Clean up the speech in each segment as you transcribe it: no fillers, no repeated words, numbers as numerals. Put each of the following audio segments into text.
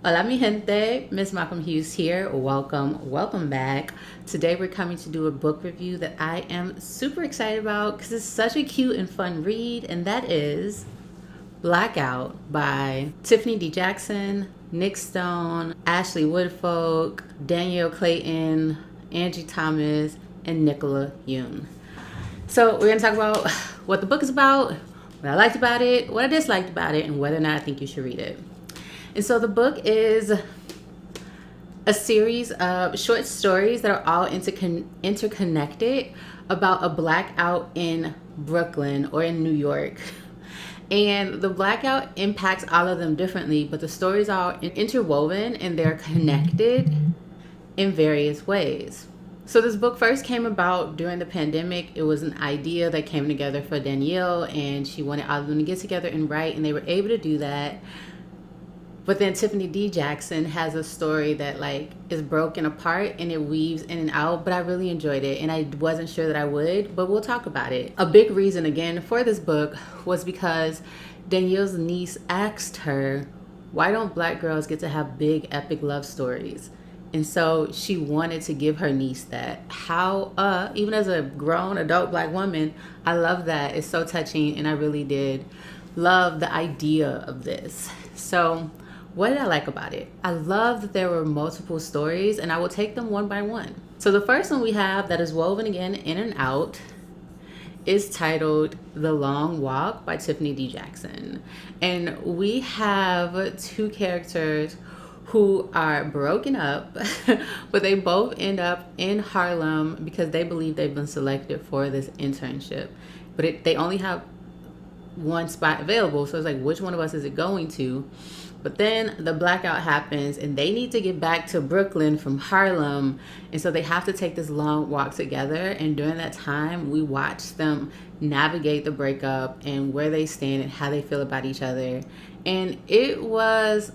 Hola mi gente, MsMalcolmHughes here. Welcome back. Today we're coming to do a book review that I am super excited about because it's such a cute and fun read, and that is Blackout by Tiffany D. Jackson, Nick Stone, Ashley Woodfolk, Danielle Clayton, Angie Thomas, and Nicola Yoon. So we're going to talk about what the book is about, what I liked about it, what I disliked about it, and whether or not I think you should read it. And so the book is a series of short stories that are all interconnected about a blackout in Brooklyn or in New York. And the blackout impacts all of them differently, but the stories are interwoven and they're connected in various ways. So this book first came about during the pandemic. It was an idea that came together for Danielle, and she wanted all of them to get together and write, and they were able to do that. But then Tiffany D. Jackson has a story that is broken apart and it weaves in and out, but I really enjoyed it and I wasn't sure that I would, but we'll talk about it. A big reason again for this book was because Danielle's niece asked her, why don't black girls get to have big epic love stories? And so she wanted to give her niece that. Even as a grown adult black woman, I love that. It's so touching and I really did love the idea of this. So what did I like about it? I love that there were multiple stories and I will take them one by one. So the first one we have that is woven again in and out is titled The Long Walk by Tiffany D. Jackson. And we have two characters who are broken up, but they both end up in Harlem because they believe they've been selected for this internship. But they only have one spot available, so it's like, which one of us is it going to? But then the blackout happens and they need to get back to Brooklyn from Harlem, and so they have to take this long walk together. And during that time we watch them navigate the breakup and where they stand and how they feel about each other, and it was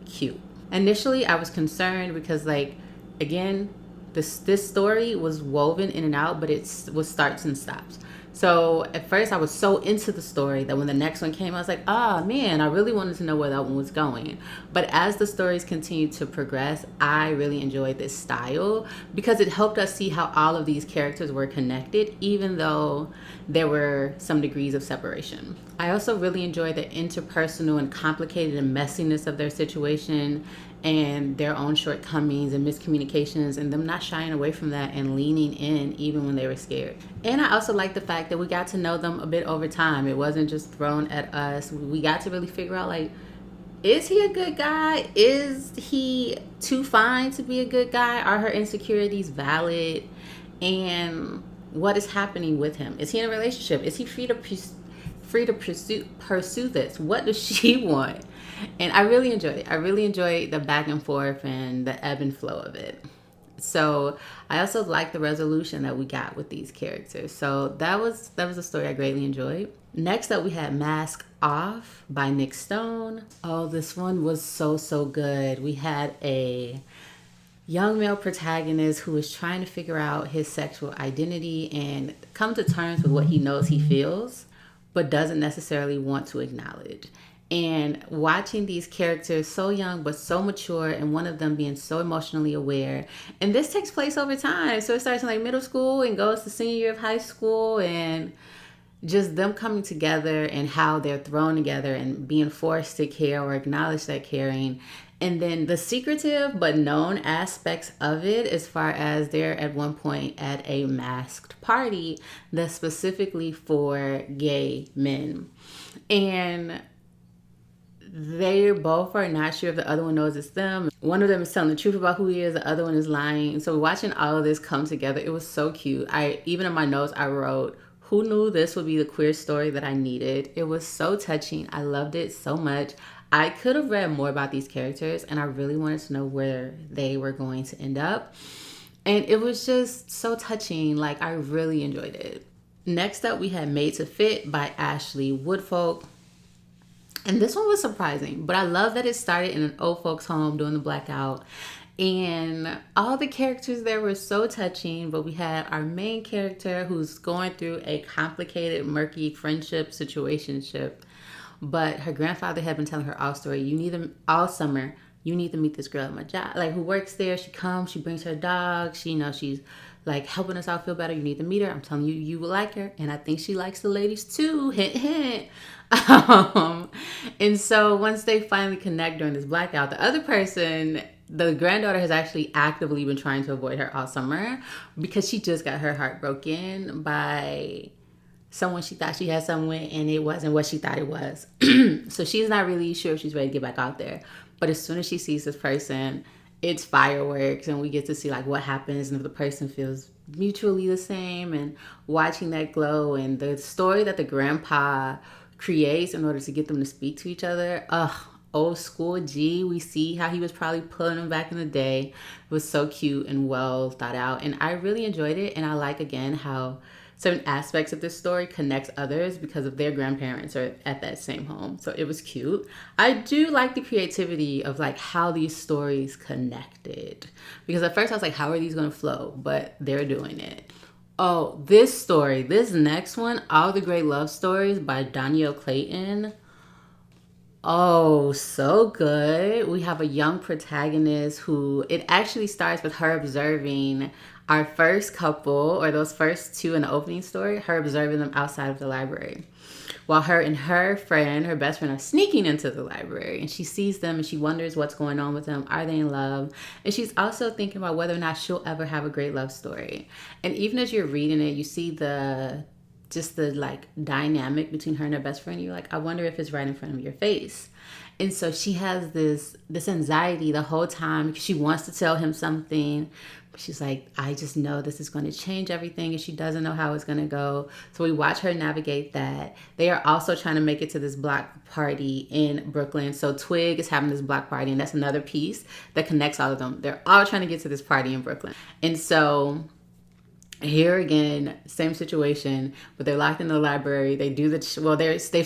cute. Initially I was concerned because again, this story was woven in and out, but it was starts and stops. So at first I was so into the story that when the next one came, I was like, oh man, I really wanted to know where that one was going. But as the stories continued to progress, I really enjoyed this style because it helped us see how all of these characters were connected, even though there were some degrees of separation. I also really enjoyed the interpersonal and complicated and messiness of their situation and their own shortcomings and miscommunications, and them not shying away from that and leaning in even when they were scared. And I also like the fact that we got to know them a bit over time. It wasn't just thrown at us. We got to really figure out, is he a good guy? Is he too fine to be a good guy? Are her insecurities valid? And what is happening with him? Is he in a relationship? Is he free to pursue this? What does she want? And I really enjoyed it. I really enjoyed the back and forth and the ebb and flow of it. So I also liked the resolution that we got with these characters. So that was a story I greatly enjoyed. Next up we had Mask Off by Nick Stone. Oh, this one was so good. We had a young male protagonist who is trying to figure out his sexual identity and come to terms with what he knows he feels, but doesn't necessarily want to acknowledge. And watching these characters so young but so mature, and one of them being so emotionally aware, and this takes place over time, so it starts in middle school and goes to senior year of high school, and just them coming together and how they're thrown together and being forced to care or acknowledge that caring. And then the secretive but known aspects of it, as far as they're at one point at a masked party that's specifically for gay men, and they both are not sure if the other one knows it's them. One of them is telling the truth about who he is, the other one is lying. So watching all of this come together, it was so cute. Even in my notes I wrote, who knew this would be the queer story that I needed? It was so touching. I loved it so much. I could have read more about these characters and I really wanted to know where they were going to end up. And it was just so touching. I really enjoyed it. Next up we had Made to Fit by Ashley Woodfolk. And this one was surprising, but I love that it started in an old folks home during the blackout. And all the characters there were so touching, but we had our main character who's going through a complicated, murky friendship situationship. But her grandfather had been telling her all summer, you need to meet this girl at my job, like who works there. She comes, she brings her dog. She, she's like helping us out feel better. You need to meet her. I'm telling you, you will like her. And I think she likes the ladies too. Hint, hint. And so once they finally connect during this blackout, the other person, the granddaughter, has actually actively been trying to avoid her all summer because she just got her heart broken by someone she thought she had something with, and it wasn't what she thought it was. So she's not really sure if she's ready to get back out there. But as soon as she sees this person, it's fireworks, and we get to see like what happens and if the person feels mutually the same, and watching that glow and the story that the grandpa creates in order to get them to speak to each other. Old school G. We see how he was probably pulling them back in the day. It was so cute and well thought out, and I really enjoyed it. And I like, again, how certain aspects of this story connects others because of their grandparents are at that same home. So it was cute. I do like the creativity of like how these stories connected, because at first I was like, how are these going to flow? But they're doing it. Oh, this story, this next one, All the Great Love Stories by Danielle Clayton. Oh, so good. We have a young protagonist who, it actually starts with her observing our first couple, or those first two in the opening story, her observing them outside of the library, while her and her friend, her best friend, are sneaking into the library, and she sees them and she wonders what's going on with them. Are they in love? And she's also thinking about whether or not she'll ever have a great love story. And even as you're reading it, you see the like dynamic between her and her best friend. You're like, I wonder if it's right in front of your face. And so she has this anxiety the whole time because she wants to tell him something. But she's like, I just know this is going to change everything, and she doesn't know how it's going to go. So we watch her navigate that. They are also trying to make it to this block party in Brooklyn. So Twig is having this block party, and that's another piece that connects all of them. They're all trying to get to this party in Brooklyn. And so here again, same situation, but they're locked in the library. They do they've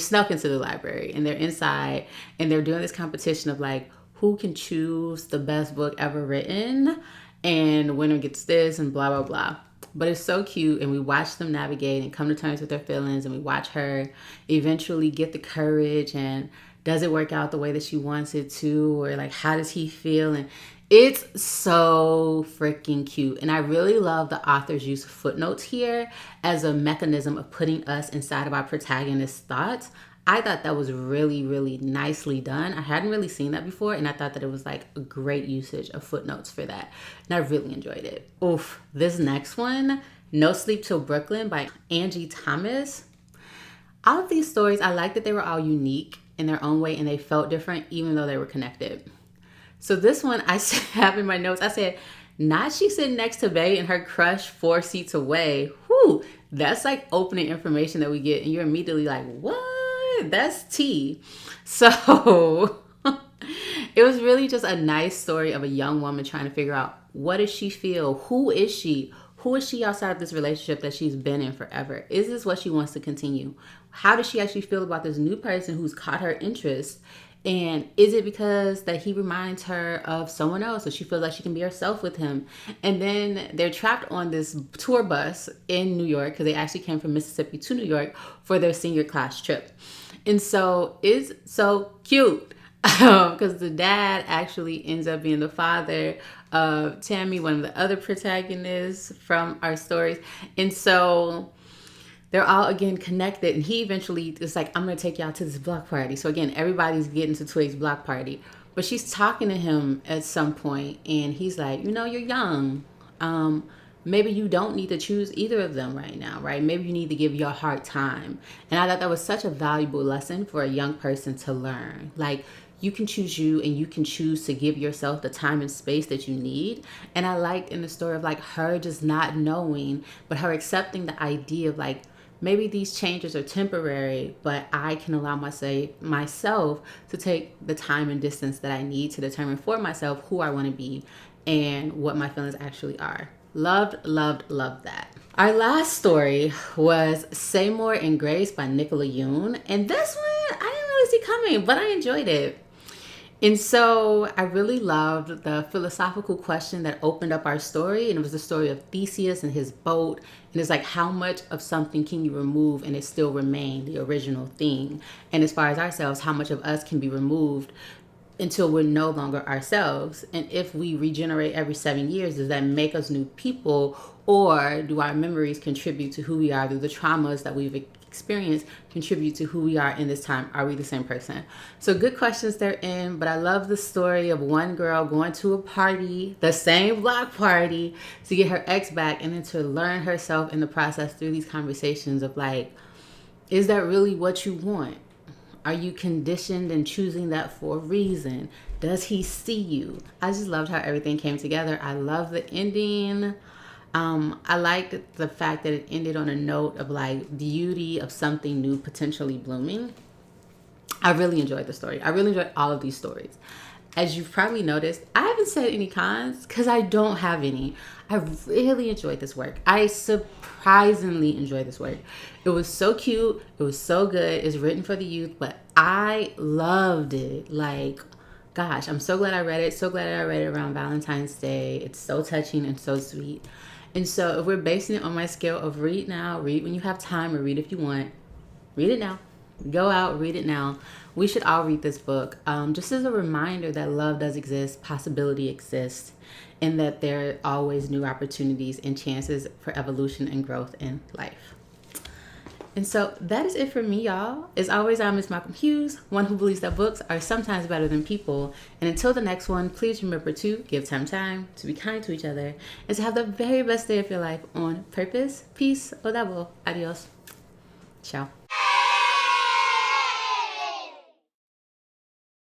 snuck into the library, and they're inside, and they're doing this competition of like, who can choose the best book ever written, and the winner gets this, and blah, blah, blah. But it's so cute, and we watch them navigate and come to terms with their feelings, and we watch her eventually get the courage, and does it work out the way that she wants it to, or like, how does he feel? And it's so freaking cute. And I really love the author's use of footnotes here as a mechanism of putting us inside of our protagonist's thoughts. I thought that was really, really nicely done. I hadn't really seen that before, and I thought that it was like a great usage of footnotes for that. And I really enjoyed it. Oof. This next one, No Sleep Till Brooklyn by Angie Thomas. All of these stories, I like that they were all unique in their own way, and they felt different even though they were connected. So this one, I have in my notes, I said, not she sitting next to Bae and her crush 4 seats away. Whew, that's like opening information that we get, and you're immediately like, what? That's tea. So it was really just a nice story of a young woman trying to figure out, what does she feel? Who is she? Who is she outside of this relationship that she's been in forever? Is this what she wants to continue? How does she actually feel about this new person who's caught her interest? And is it because that he reminds her of someone else, so she feels like she can be herself with him? And then they're trapped on this tour bus in New York, because they actually came from Mississippi to New York for their senior class trip. And so it's so cute because the dad actually ends up being the father of Tammy, one of the other protagonists from our stories. And so they're all, again, connected. And he eventually is like, I'm going to take y'all to this block party. So, again, everybody's getting to Twig's block party. But she's talking to him at some point, and he's like, you're young. Maybe you don't need to choose either of them right now, right? Maybe you need to give your heart time. And I thought that was such a valuable lesson for a young person to learn. Like, you can choose you, and you can choose to give yourself the time and space that you need. And I liked in the story of like her just not knowing, but her accepting the idea of like, maybe these changes are temporary, but I can allow myself to take the time and distance that I need to determine for myself who I want to be and what my feelings actually are. Loved, loved, loved that. Our last story was Say More and Grace by Nicola Yoon. And this one, I didn't really see coming, but I enjoyed it. And so I really loved the philosophical question that opened up our story. And it was the story of Theseus and his boat. And it's like, how much of something can you remove and it still remain the original thing? And as far as ourselves, how much of us can be removed until we're no longer ourselves. And if we regenerate every 7 years, does that make us new people? Or do our memories contribute to who we are through the traumas that we've experienced, contribute to who we are in this time? Are we the same person? So good questions therein, but I love the story of one girl going to a party, the same block party, to get her ex back, and then to learn herself in the process through these conversations of like, is that really what you want? Are you conditioned and choosing that for a reason? Does he see you? I just loved how everything came together. I love the ending. I liked the fact that it ended on a note of like beauty of something new potentially blooming. I really enjoyed the story. I really enjoyed all of these stories. As you've probably noticed, I haven't said any cons because I don't have any. I really enjoyed this work. I surprisingly enjoyed this work. It was so cute. It was so good. It's written for the youth, but I loved it. Like, gosh, I'm so glad I read it. So glad I read it around Valentine's Day. It's so touching and so sweet. And so if we're basing it on my scale of read now, read when you have time, or read if you want, read it now. Go out, read it now. We should all read this book, just as a reminder that love does exist, possibility exists, and that there are always new opportunities and chances for evolution and growth in life. And so that is it for me, y'all. As always, I'm MsMalcolmHughes, one who believes that books are sometimes better than people. And until the next one, please remember to give time, to be kind to each other, and to have the very best day of your life on purpose. Peace. O dabo. Adios. Ciao.